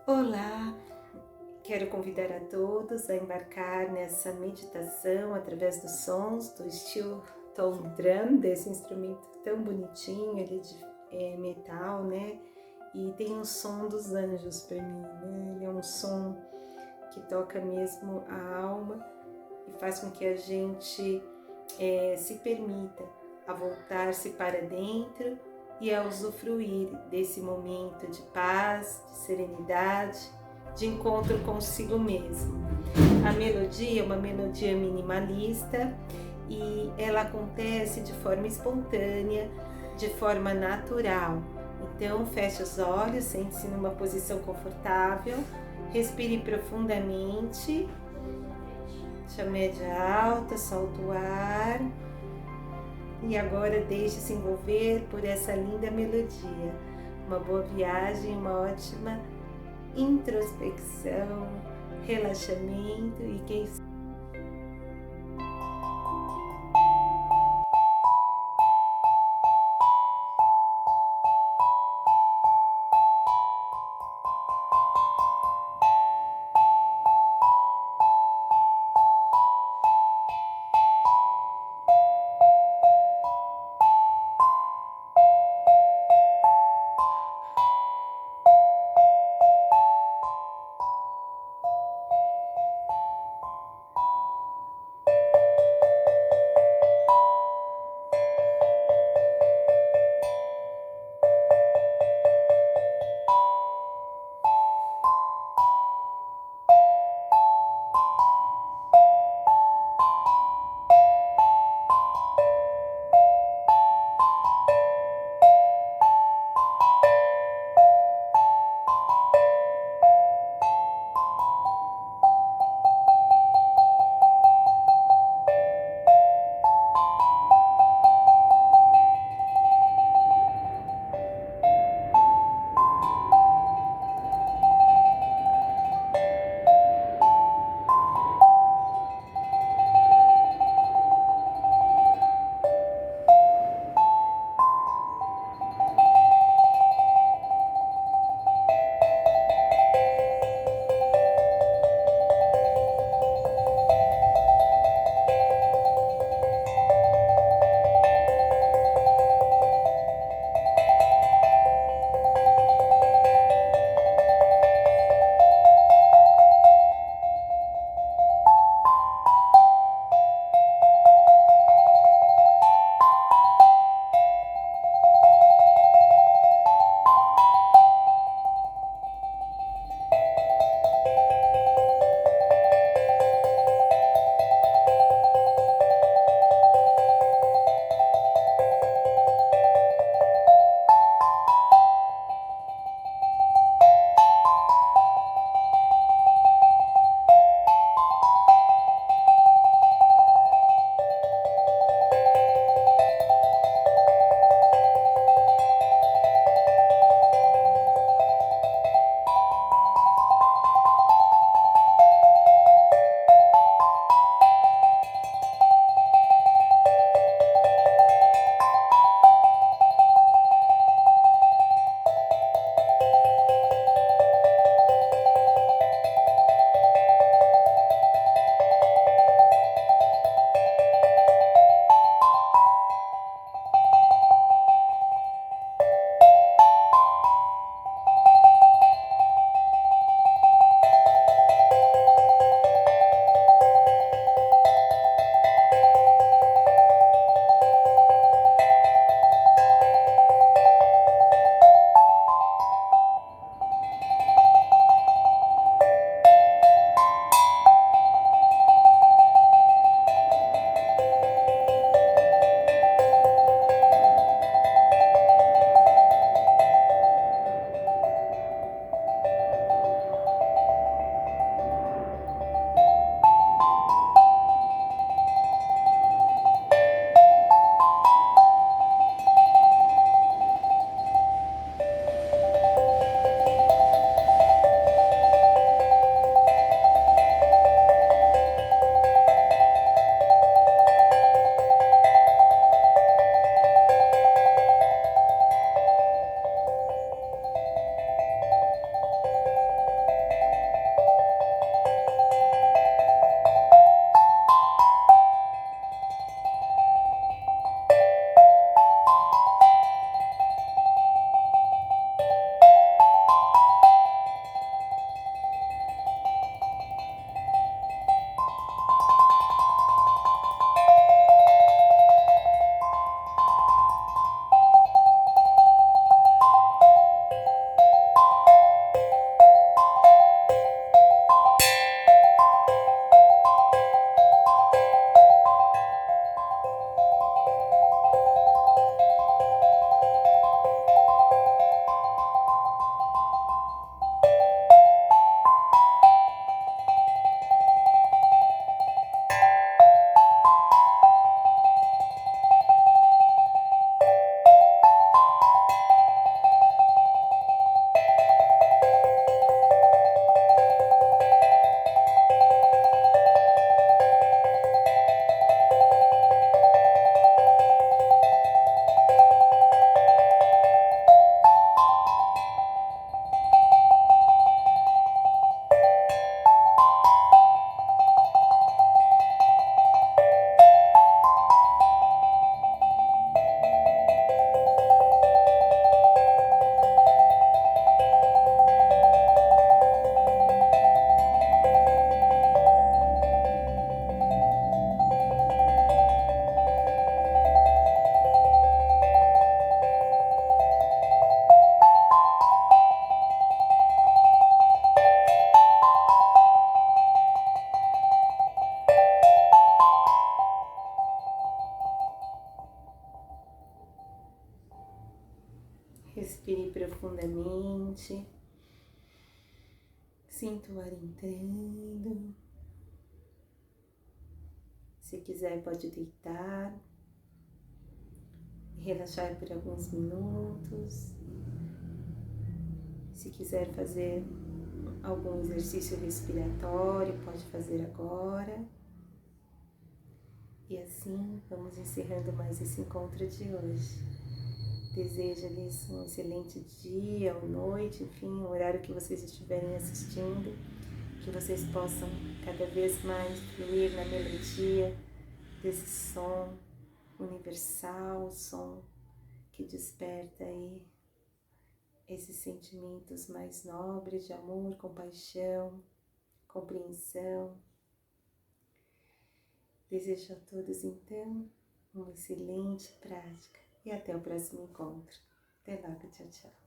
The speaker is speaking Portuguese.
Olá, quero convidar a todos a embarcar nessa meditação através dos sons do estilo tom drum, desse instrumento tão bonitinho, ele é metal, né? E tem o som dos anjos para mim, né? Ele é um som que toca mesmo a alma e faz com que a gente se permita a voltar-se para dentro e a usufruir desse momento de paz, de serenidade, de encontro consigo mesmo. A melodia é uma melodia minimalista e ela acontece de forma espontânea, de forma natural. Então, feche os olhos, sente-se numa posição confortável, respire profundamente, deixa a média alta, solta o ar. E agora deixe-se envolver por essa linda melodia. Uma boa viagem, uma ótima introspecção, relaxamento e quem mente. Sinta o ar entrando. Se quiser, pode deitar e relaxar por alguns minutos. Se quiser fazer algum exercício respiratório, pode fazer agora. E assim, vamos encerrando mais esse encontro de hoje. Desejo-lhes um excelente dia ou noite, enfim, o horário que vocês estiverem assistindo, que vocês possam cada vez mais fluir na melodia desse som universal, som que desperta aí esses sentimentos mais nobres de amor, compaixão, compreensão. Desejo a todos, então, uma excelente prática e até o próximo encontro. Até logo, tchau, tchau.